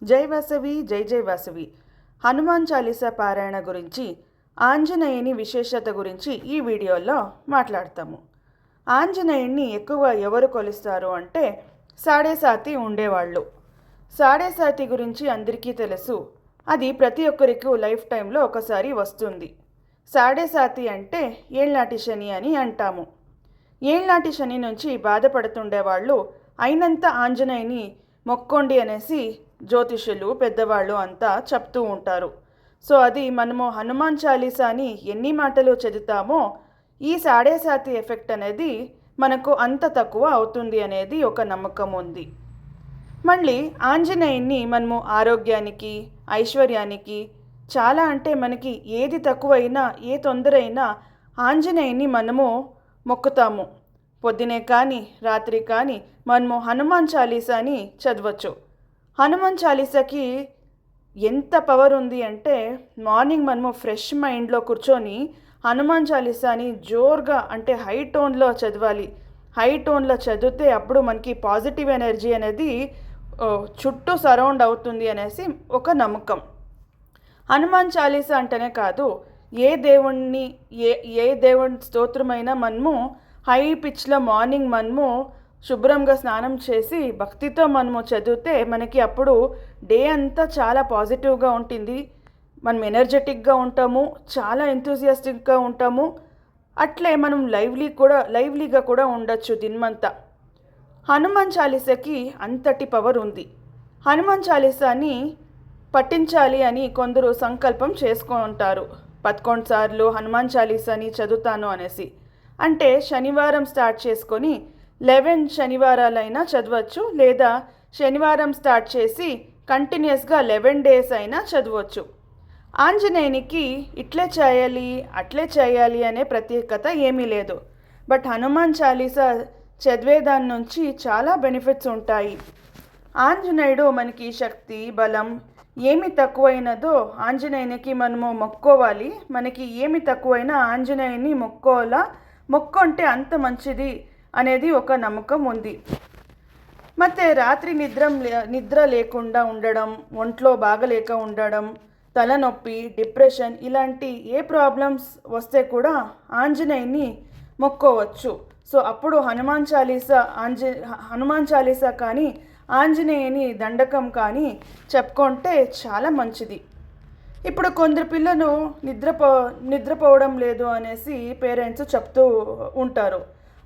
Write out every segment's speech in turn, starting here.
జై వాసవి జై జై వాసవి. హనుమాన్ చాలీసా పారాయణ గురించి, ఆంజనేయుని విశేషత గురించి ఈ వీడియోలో మాట్లాడతాము. ఆంజనేయుణ్ణి ఎక్కువ ఎవరు కొలుస్తారు అంటే సాడేసాతి ఉండేవాళ్ళు. సాడేసాతి గురించి అందరికీ తెలుసు. అది ప్రతి ఒక్కరికి లైఫ్ టైంలో ఒకసారి వస్తుంది. సాడేసాతి అంటే ఏళ్నాటి శని అని అంటాము. ఏళ్నాటి శని నుంచి బాధపడుతుండేవాళ్ళు అయినంత ఆంజనేయుని మొక్కోండి అనేసి జ్యోతిషులు పెద్దవాళ్ళు అంతా చెప్తూ ఉంటారు. సో అది మనము హనుమాన్ చాలీసాని ఎన్ని మాటలు చదువుతామో ఈ సాడేసాతి ఎఫెక్ట్ అనేది మనకు అంత తక్కువ అవుతుంది అనేది ఒక నమ్మకం ఉంది. మళ్ళీ ఆంజనేయుని మనము ఆరోగ్యానికి, ఐశ్వర్యానికి, చాలా అంటే మనకి ఏది తక్కువైనా, ఏ తొందర అయినా ఆంజనేయుని మనము మొక్కుతాము. పొద్దునే కానీ రాత్రి కానీ మనము హనుమాన్ చాలీసాని చదవచ్చు. హనుమాన్ చాలీసాకి ఎంత పవర్ ఉంది అంటే మార్నింగ్ మనము ఫ్రెష్ మైండ్లో కూర్చొని హనుమాన్ చాలీసాని జోరుగా అంటే హై టోన్లో చదవాలి. హై టోన్లో చదివితే అప్పుడు మనకి పాజిటివ్ ఎనర్జీ అనేది చుట్టూ సరౌండ్ అవుతుంది అనేసి ఒక నమ్మకం. హనుమాన్ చాలీసా అంటేనే కాదు, ఏ దేవుణ్ణి ఏ దేవుని స్తోత్రమైనా మనము హై పిచ్లో మార్నింగ్ మనము శుభ్రంగా స్నానం చేసి భక్తితో మనము చదివితే మనకి అప్పుడు డే అంతా చాలా పాజిటివ్గా ఉంటుంది. మనం ఎనర్జెటిక్గా ఉంటాము, చాలా ఎంతూజియాస్టిక్గా ఉంటాము. అట్లే మనం లైవ్లీగా కూడా ఉండొచ్చు దినమంతా. హనుమాన్ చాలీసాకి అంతటి పవర్ ఉంది. హనుమాన్ చాలీసాని పఠించాలి అని కొందరు సంకల్పం చేసుకుంటారు. 11 సార్లు హనుమాన్ చాలీసాని చదువుతాను అనేసి. అంటే శనివారం స్టార్ట్ చేసుకొని 11 శనివారాలైనా చదవచ్చు, లేదా శనివారం స్టార్ట్ చేసి కంటిన్యూస్గా 11 డేస్ అయినా చదవచ్చు. ఆంజనేయునికి ఇట్లే చేయాలి అట్లే చేయాలి అనే ప్రత్యేకత ఏమీ లేదు. బట్ హనుమాన్ చాలీసా చదివేదాని నుంచి చాలా బెనిఫిట్స్ ఉంటాయి. ఆంజనేయుడు మనకి శక్తి, బలం ఏమి తక్కువైనదో ఆంజనేయునికి మనము మొక్కోవాలి. మనకి ఏమి తక్కువైనా ఆంజనేయుని మొక్కుంటే అంత మంచిది అనేది ఒక నమ్మకం ఉంది. ಮತ್ತು రాత్రి నిద్ర లేకుండా ఉండడం, ఒంట్లో బాగలేక ఉండడం, తలనొప్పి, డిప్రెషన్ ఇలాంటి ఏ ప్రాబ్లమ్స్ వస్తే కూడా ఆంజనేయుని మొక్కోవచ్చు. సో అప్పుడు హనుమాన్ చాలీసా కానీ ఆంజనేయుని దండకం కానీ చెప్పుకుంటే చాలా మంచిది. ఇప్పుడు కొందరు పిల్లలు నిద్రపోవడం లేదు అనేసి పేరెంట్స్ చెప్తూ ఉంటారు.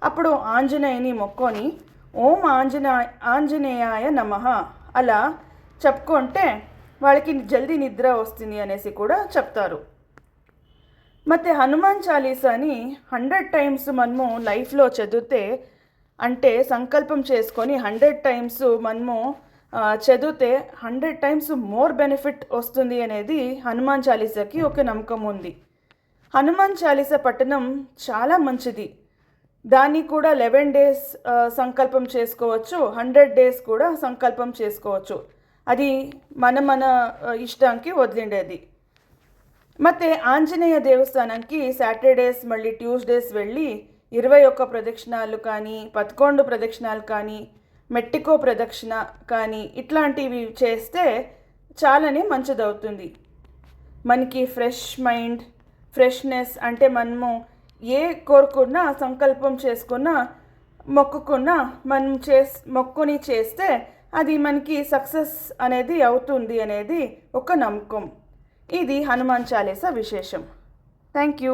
అప్పుడు ఆంజనేయుని మొక్కొని ఓం ఆంజనేయాయ నమః అలా చెప్పుకుంటే వాళ్ళకి జల్దీ నిద్ర వస్తుంది అనేసి కూడా చెప్తారు. ಮತ್ತು హనుమాన్ చాలీసాని 100 టైమ్స్ మనము లైఫ్లో చదివితే, అంటే సంకల్పం చేసుకొని 100 టైమ్స్ మనము చదివితే 100 టైమ్స్ మోర్ బెనిఫిట్ వస్తుంది అనేది హనుమాన్ చాలీసాకి ఒక నమ్మకం ఉంది. హనుమాన్ చాలీసా పఠనం చాలా మంచిది. దాన్ని కూడా 11 డేస్ సంకల్పం చేసుకోవచ్చు, 100 డేస్ కూడా సంకల్పం చేసుకోవచ్చు. అది మన ఇష్టానికి వదిలిండేది. ಮತ್ತು ఆంజనేయ దేవస్థానానికి సాటర్డేస్ మళ్ళీ ట్యూస్డేస్ వెళ్ళి 21 ప్రదక్షిణాలు కానీ, 11 ప్రదక్షిణాలు కానీ, మెట్టికో ప్రదక్షిణ కానీ ఇట్లాంటివి చేస్తే చాలానే మంచిదవుతుంది. మనకి ఫ్రెష్ మైండ్, ఫ్రెష్నెస్ అంటే మనము ఏ కోరుకున్నా, సంకల్పం చేసుకున్నా, మొక్కుకున్నా మనం మొక్కుని చేస్తే అది మనకి సక్సెస్ అనేది అవుతుంది అనేది ఒక నమ్మకం. ఇది హనుమాన్ చాలీసా విశేషం. Thank you.